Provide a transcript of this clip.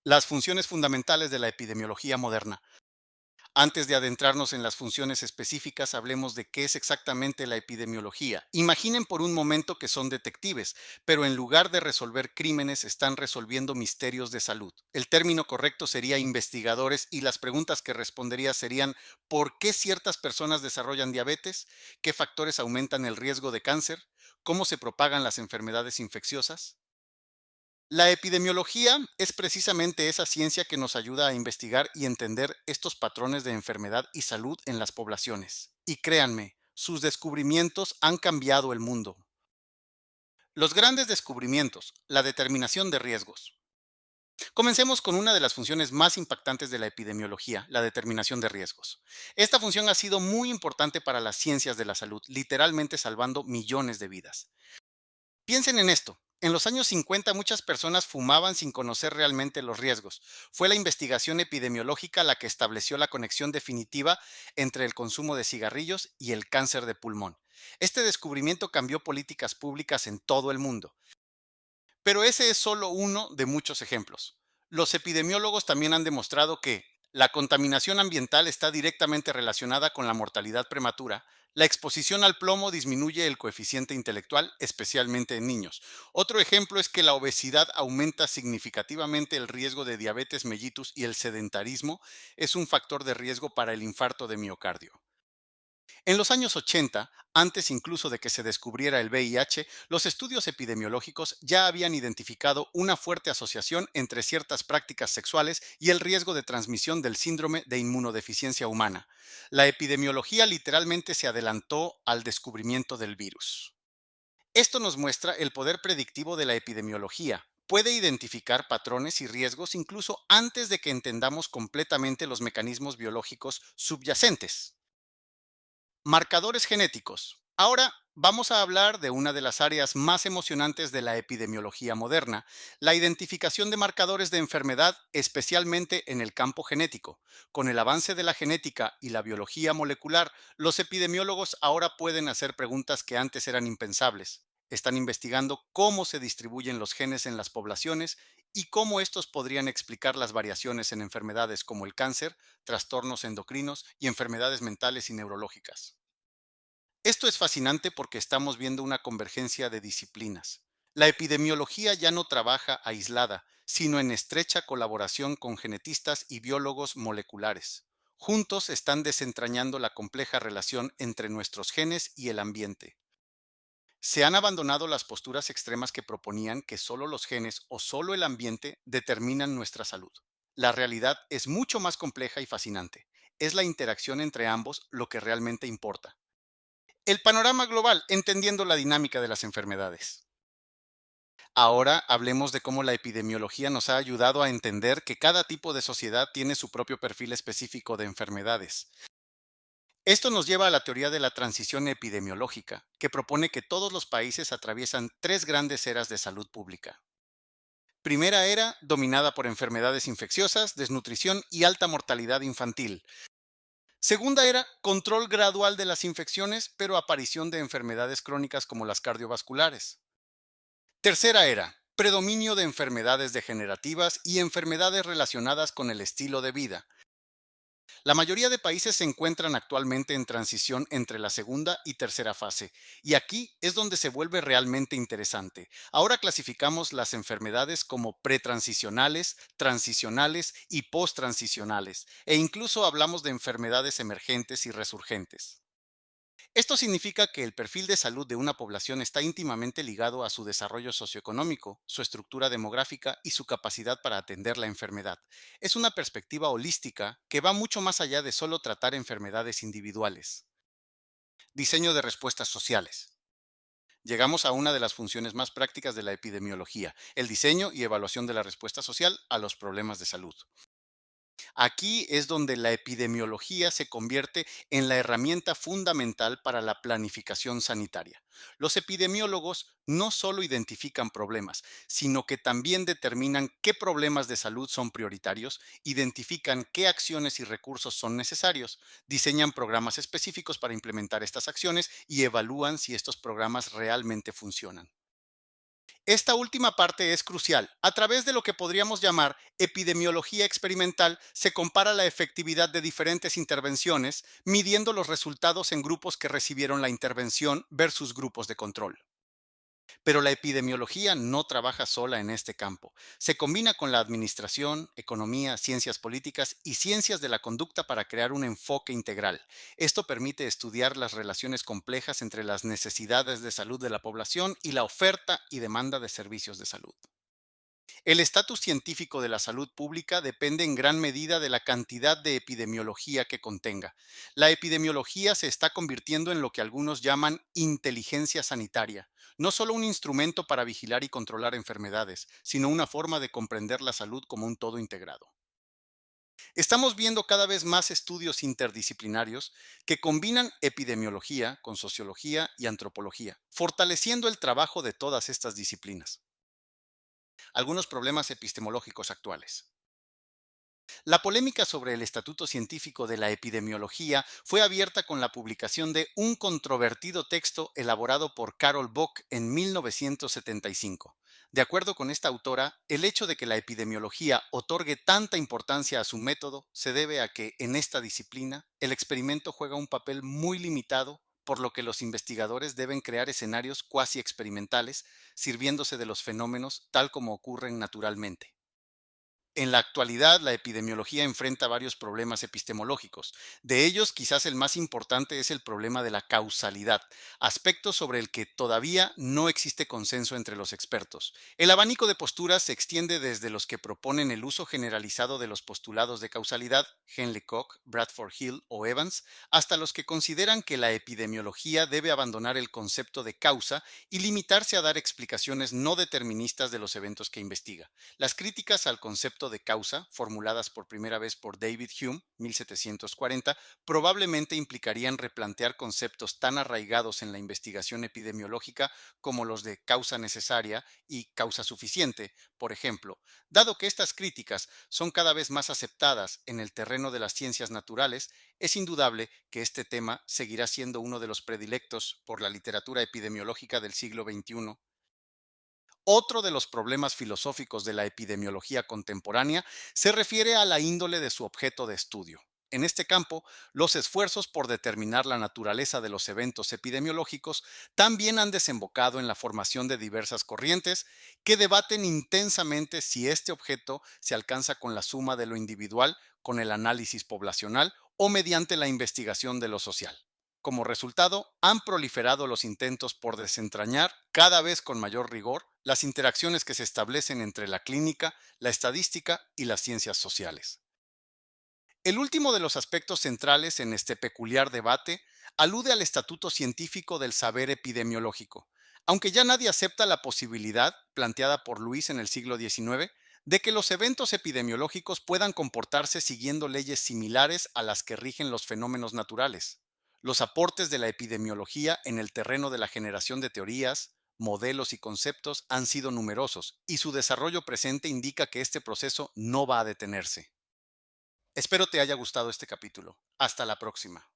Las funciones fundamentales de la epidemiología moderna. Antes de adentrarnos en las funciones específicas, hablemos de qué es exactamente la epidemiología. Imaginen por un momento que son detectives, pero en lugar de resolver crímenes, están resolviendo misterios de salud. El término correcto sería investigadores y las preguntas que respondería serían: ¿por qué ciertas personas desarrollan diabetes? ¿Qué factores aumentan el riesgo de cáncer? ¿Cómo se propagan las enfermedades infecciosas? La epidemiología es precisamente esa ciencia que nos ayuda a investigar y entender estos patrones de enfermedad y salud en las poblaciones. Y créanme, sus descubrimientos han cambiado el mundo. Los grandes descubrimientos, la determinación de riesgos. Comencemos con una de las funciones más impactantes de la epidemiología, la determinación de riesgos. Esta función ha sido muy importante para las ciencias de la salud, literalmente salvando millones de vidas. Piensen en esto. En los años 50 muchas personas fumaban sin conocer realmente los riesgos. Fue la investigación epidemiológica la que estableció la conexión definitiva entre el consumo de cigarrillos y el cáncer de pulmón. Este descubrimiento cambió políticas públicas en todo el mundo. Pero ese es solo uno de muchos ejemplos. Los epidemiólogos también han demostrado que la contaminación ambiental está directamente relacionada con la mortalidad prematura. La exposición al plomo disminuye el coeficiente intelectual, especialmente en niños. Otro ejemplo es que la obesidad aumenta significativamente el riesgo de diabetes mellitus y el sedentarismo es un factor de riesgo para el infarto de miocardio. En los años 80, antes incluso de que se descubriera el VIH, los estudios epidemiológicos ya habían identificado una fuerte asociación entre ciertas prácticas sexuales y el riesgo de transmisión del síndrome de inmunodeficiencia humana. La epidemiología literalmente se adelantó al descubrimiento del virus. Esto nos muestra el poder predictivo de la epidemiología. Puede identificar patrones y riesgos incluso antes de que entendamos completamente los mecanismos biológicos subyacentes. Marcadores genéticos. Ahora vamos a hablar de una de las áreas más emocionantes de la epidemiología moderna, la identificación de marcadores de enfermedad, especialmente en el campo genético. Con el avance de la genética y la biología molecular, los epidemiólogos ahora pueden hacer preguntas que antes eran impensables. Están investigando cómo se distribuyen los genes en las poblaciones y cómo estos podrían explicar las variaciones en enfermedades como el cáncer, trastornos endocrinos y enfermedades mentales y neurológicas. Esto es fascinante porque estamos viendo una convergencia de disciplinas. La epidemiología ya no trabaja aislada, sino en estrecha colaboración con genetistas y biólogos moleculares. Juntos están desentrañando la compleja relación entre nuestros genes y el ambiente. Se han abandonado las posturas extremas que proponían que solo los genes o solo el ambiente determinan nuestra salud. La realidad es mucho más compleja y fascinante. Es la interacción entre ambos lo que realmente importa. El panorama global, entendiendo la dinámica de las enfermedades. Ahora hablemos de cómo la epidemiología nos ha ayudado a entender que cada tipo de sociedad tiene su propio perfil específico de enfermedades. Esto nos lleva a la teoría de la transición epidemiológica, que propone que todos los países atraviesan tres grandes eras de salud pública. Primera era, dominada por enfermedades infecciosas, desnutrición y alta mortalidad infantil. Segunda era, control gradual de las infecciones, pero aparición de enfermedades crónicas como las cardiovasculares. Tercera era, predominio de enfermedades degenerativas y enfermedades relacionadas con el estilo de vida. La mayoría de países se encuentran actualmente en transición entre la segunda y tercera fase, y aquí es donde se vuelve realmente interesante. Ahora clasificamos las enfermedades como pretransicionales, transicionales y posttransicionales, e incluso hablamos de enfermedades emergentes y resurgentes. Esto significa que el perfil de salud de una población está íntimamente ligado a su desarrollo socioeconómico, su estructura demográfica y su capacidad para atender la enfermedad. Es una perspectiva holística que va mucho más allá de solo tratar enfermedades individuales. Diseño de respuestas sociales. Llegamos a una de las funciones más prácticas de la epidemiología, el diseño y evaluación de la respuesta social a los problemas de salud. Aquí es donde la epidemiología se convierte en la herramienta fundamental para la planificación sanitaria. Los epidemiólogos no solo identifican problemas, sino que también determinan qué problemas de salud son prioritarios, identifican qué acciones y recursos son necesarios, diseñan programas específicos para implementar estas acciones y evalúan si estos programas realmente funcionan. Esta última parte es crucial. A través de lo que podríamos llamar epidemiología experimental, se compara la efectividad de diferentes intervenciones, midiendo los resultados en grupos que recibieron la intervención versus grupos de control. Pero la epidemiología no trabaja sola en este campo. Se combina con la administración, economía, ciencias políticas y ciencias de la conducta para crear un enfoque integral. Esto permite estudiar las relaciones complejas entre las necesidades de salud de la población y la oferta y demanda de servicios de salud. El estatus científico de la salud pública depende en gran medida de la cantidad de epidemiología que contenga. La epidemiología se está convirtiendo en lo que algunos llaman inteligencia sanitaria, no solo un instrumento para vigilar y controlar enfermedades, sino una forma de comprender la salud como un todo integrado. Estamos viendo cada vez más estudios interdisciplinarios que combinan epidemiología con sociología y antropología, fortaleciendo el trabajo de todas estas disciplinas. Algunos problemas epistemológicos actuales. La polémica sobre el estatuto científico de la epidemiología fue abierta con la publicación de un controvertido texto elaborado por Carol Bock en 1975. De acuerdo con esta autora, el hecho de que la epidemiología otorgue tanta importancia a su método se debe a que, en esta disciplina, el experimento juega un papel muy limitado, por lo que los investigadores deben crear escenarios cuasi experimentales, sirviéndose de los fenómenos tal como ocurren naturalmente. En la actualidad, la epidemiología enfrenta varios problemas epistemológicos. De ellos, quizás el más importante es el problema de la causalidad, aspecto sobre el que todavía no existe consenso entre los expertos. El abanico de posturas se extiende desde los que proponen el uso generalizado de los postulados de causalidad, Henley Koch, Bradford Hill o Evans, hasta los que consideran que la epidemiología debe abandonar el concepto de causa y limitarse a dar explicaciones no deterministas de los eventos que investiga. Las críticas al concepto de causa, formuladas por primera vez por David Hume, 1740, probablemente implicarían replantear conceptos tan arraigados en la investigación epidemiológica como los de causa necesaria y causa suficiente. Por ejemplo, dado que estas críticas son cada vez más aceptadas en el terreno de las ciencias naturales, es indudable que este tema seguirá siendo uno de los predilectos por la literatura epidemiológica del siglo XXI. Otro de los problemas filosóficos de la epidemiología contemporánea se refiere a la índole de su objeto de estudio. En este campo, los esfuerzos por determinar la naturaleza de los eventos epidemiológicos también han desembocado en la formación de diversas corrientes que debaten intensamente si este objeto se alcanza con la suma de lo individual, con el análisis poblacional o mediante la investigación de lo social. Como resultado, han proliferado los intentos por desentrañar, cada vez con mayor rigor, las interacciones que se establecen entre la clínica, la estadística y las ciencias sociales. El último de los aspectos centrales en este peculiar debate alude al estatuto científico del saber epidemiológico, aunque ya nadie acepta la posibilidad, planteada por Luis en el siglo XIX, de que los eventos epidemiológicos puedan comportarse siguiendo leyes similares a las que rigen los fenómenos naturales. Los aportes de la epidemiología en el terreno de la generación de teorías, modelos y conceptos han sido numerosos, y su desarrollo presente indica que este proceso no va a detenerse. Espero te haya gustado este capítulo. Hasta la próxima.